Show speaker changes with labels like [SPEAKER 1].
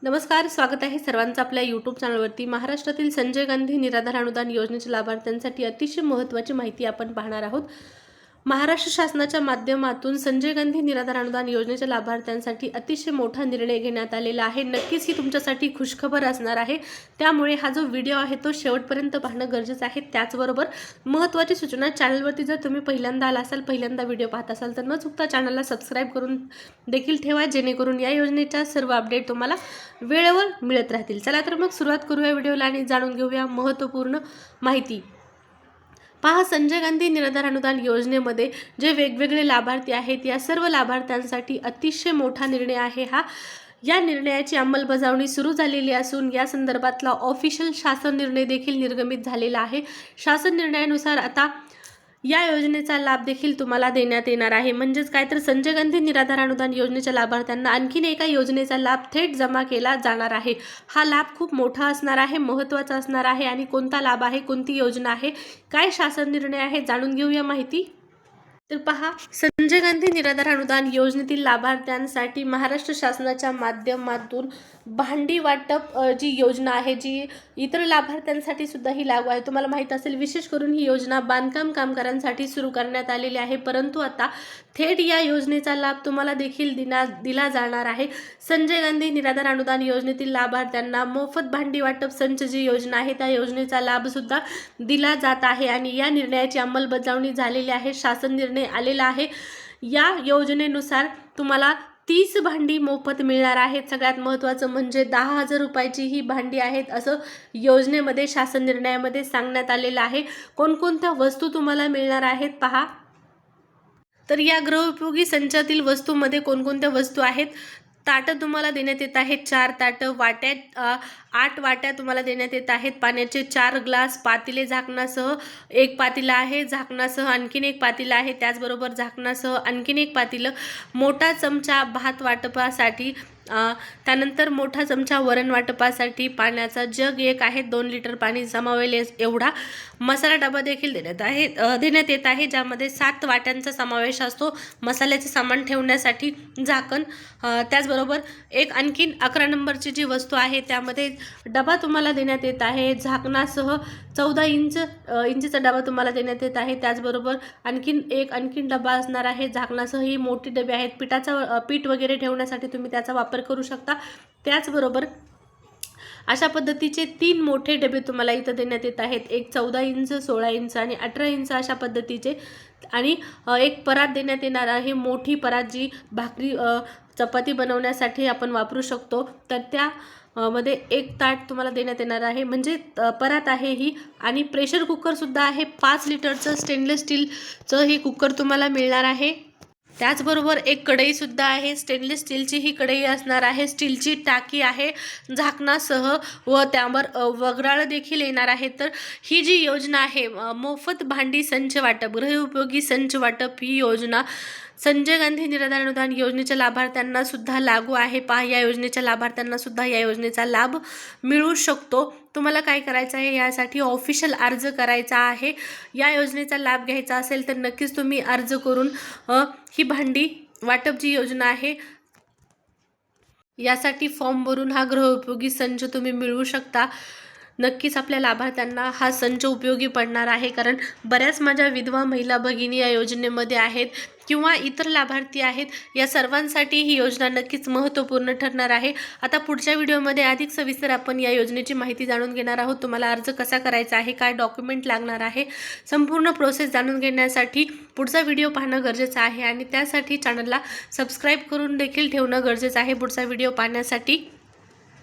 [SPEAKER 1] नमस्कार, स्वागत आहे सर्वांचं आपल्या यूट्यूब चॅनलवरती। महाराष्ट्रातील संजय गांधी निराधार अनुदान योजनेच्या लाभार्थ्यांसाठी अतिशय महत्त्वाची माहिती आपण पाहणार आहोत। महाराष्ट्र शासनाच्या माध्यमातून संजय गांधी निराधार अनुदान योजनेच्या लाभार्थ्यांसाठी अतिशय मोठा निर्णय घेण्यात आलेला आहे। नक्कीच ही तुमच्यासाठी खुशखबर असणार आहे, त्यामुळे हा जो व्हिडिओ आहे तो शेवटपर्यंत पाहणं गरजेचं आहे। त्याचबरोबर महत्त्वाची सूचना, चॅनलवरती जर तुम्ही पहिल्यांदा आला असाल, पहिल्यांदा व्हिडिओ पाहत असाल तर न चुकता चॅनलला सबस्क्राइब करून देखील ठेवा, जेणेकरून या योजनेच्या सर्व अपडेट तुम्हाला वेळेवर मिळत राहतील। चला तर मग सुरुवात करूया व्हिडिओला आणि जाणून घेऊया महत्त्वपूर्ण माहिती। पहा, संजय गांधी निराधार अनुदान योजनेमध्ये जे वेगवेगळे लाभार्थी आहेत, या सर्व लाभार्थ्यांसाठी अतिशय मोठा निर्णय आहे हा। या निर्णयाची अंमलबजावणी सुरू झालेली असून या संदर्भातला ऑफिशियल शासन निर्णय देखील निर्गमित झालेला आहे। शासन निर्णयानुसार आता या योजनेचा लाभ देखील तुम्हाला देण्यात येणार आहे। म्हणजेच काय तर संजय गांधी निराधार अनुदान योजनेच्या लाभार्थ्यांना आणखीन एका योजनेचा लाभ थेट जमा केला जाणार आहे। हा लाभ खूप मोठा असणार आहे, महत्त्वाचा असणार आहे। आणि कोणता लाभ आहे, कोणती योजना आहे, काय शासन निर्णय आहे, जाणून घेऊया माहिती। तर पहा, संजय गांधी निराधार अनुदान योजनेतील लाभार्थ्यांसाठी महाराष्ट्र शासनाच्या माध्यमातून भांडी वाटप जी योजना आहे, जी इतर लाभार्थ्यांसाठी सुद्धा ही लागू आहे। तुम्हाला माहित असेल, विशेष करून ही योजना बांधकाम कामगारांसाठी सुरू करण्यात आलेली आहे, परंतु आता थेट या योजनेचा लाभ तुम्हाला देखील दिला जाणार आहे। संजय गांधी निराधार अनुदान योजनेतील लाभार्थ्यांना मोफत भांडी वाटप संच जी योजना आहे, त्या योजनेचा लाभ सुद्धा दिला जात आहे आणि या निर्णयाची अंमलबजावणी झालेली आहे। शासन निर्णय आलेला आहे। या योजनेनुसार तुम्हाला 30 भांडी मोफत मिळणार आहेत। सगळ्यात महत्त्वाचं म्हणजे 10,000 रुपयाची ही भांडी आहेत, असं योजनेमध्ये शासन निर्णयामध्ये सांगण्यात आलेलं आहे। कोणकोणत्या वस्तू तुम्हाला मिळणार आहेत पहा। तर या गृहोपयोगी संचातील वस्तूमध्ये कोणकोणत्या वस्तू आहेत? ताटं तुम्हाला देण्यात येत आहेत, 4 ताटं, वाट्यात 8 वाट्या तुम्हाला देण्यात येत आहेत, पाण्याचे 4 ग्लास, पातेले झाकणासह 1 पातेलं आहे, झाकणासह आणखीन 1 पातेलं आहे, त्याचबरोबर झाकणासह आणखीन 1 पातेलं, मोठा चमचा भात वाटपासाठी, त्यानंतर मोठा चमचा वरण वाटपासाठी, पाण्याचा जग 1 आहे, 2 लिटर पाणी जमावेल एवढा, मसाला डबा देखील देण्यात येत आहे, ज्यामध्ये 7 वाट्यांचा समावेश असतो, मसाल्याचे सामान ठेवण्यासाठी झाकण, त्याचबरोबर एक आणखीन 11 नंबरची जी वस्तू आहे त्यामध्ये डबा तुम्हाला देण्यात येत आहे, झाकणासह 14 इंचचा डबा तुम्हाला देण्यात येत आहे, त्याचबरोबर आणखीन डबा असणार आहे झाकणासह। ही मोठी डबे आहेत, पीठ वगैरे ठेवण्यासाठी तुम्ही त्याचा वापर करू शकता। त्याचबरोबर अशा पद्धतीचे 3 मोठे डबे तुम्हाला इथं देण्यात येत आहेत, एक 14 इंच, 16 इंच आणि 18 इंच अशा पद्धतीचे, आणि एक परात देण्यात येणार आहे, मोठी परात जी भाकरी चपाती बनवण्यासाठी आपण वापरू शकतो। तर त्या मध्ये 1 ताट तुम्हाला देण्यात येणार आहे, म्हणजे परात आहे ही, आणि प्रेशर कुकर सुद्धा आहे, 5 लिटरचं स्टेनलेस स्टीलचं हे कुकर तुम्हाला मिळणार आहे। त्याचबरोबर एक कढई सुद्धा आहे, स्टेनलेस स्टीलची ही कढई असणार आहे, स्टीलची टाकी आहे झाकणासह, व त्यावर वगराळ देखील येणार आहे। तर ही जी योजना आहे, मोफत भांडी संच वाटप, गृहोपयोगी संच वाटप, ही योजना संजय गांधी निराधार अनुदान योजनेच्या लाभार्थ्यांना सुद्धा लागू आहे। पहा, या योजनेच्या लाभार्थ्यांना सुद्धा या योजनेचा लाभ मिळू शकतो। तुम्हाला काय करायचं आहे, यासाठी ऑफिशियल अर्ज करायचा आहे। या योजनेचा लाभ घ्यायचा असेल तर नक्कीच तुम्ही अर्ज करून ही भांडी वाटप जी योजना आहे यासाठी फॉर्म भरून हा गृहोपयोगी संच तुम्ही मिळवू शकता। नक्कीच आपल्या लाभार्थ्यांना हा संच उपयोगी पडणार आहे, कारण बऱ्याच माझ्या विधवा महिला भगिनी या योजनेमध्ये आहेत किंवा इतर लाभार्थी आहेत, या सर्वांसाठी ही योजना नक्कीच महत्त्वपूर्ण ठरणार आहे। आता पुढच्या व्हिडिओमध्ये अधिक सविस्तर आपण या योजनेची माहिती जाणून घेणार आहोत। तुम्हाला अर्ज कसा करायचा आहे, काय डॉक्युमेंट लागणार आहे, संपूर्ण प्रोसेस जाणून घेण्यासाठी पुढचा व्हिडिओ पाहणं गरजेचं आहे, आणि त्यासाठी चॅनलला सबस्क्राईब करून देखील ठेवणं गरजेचं आहे पुढचा व्हिडिओ पाहण्यासाठी।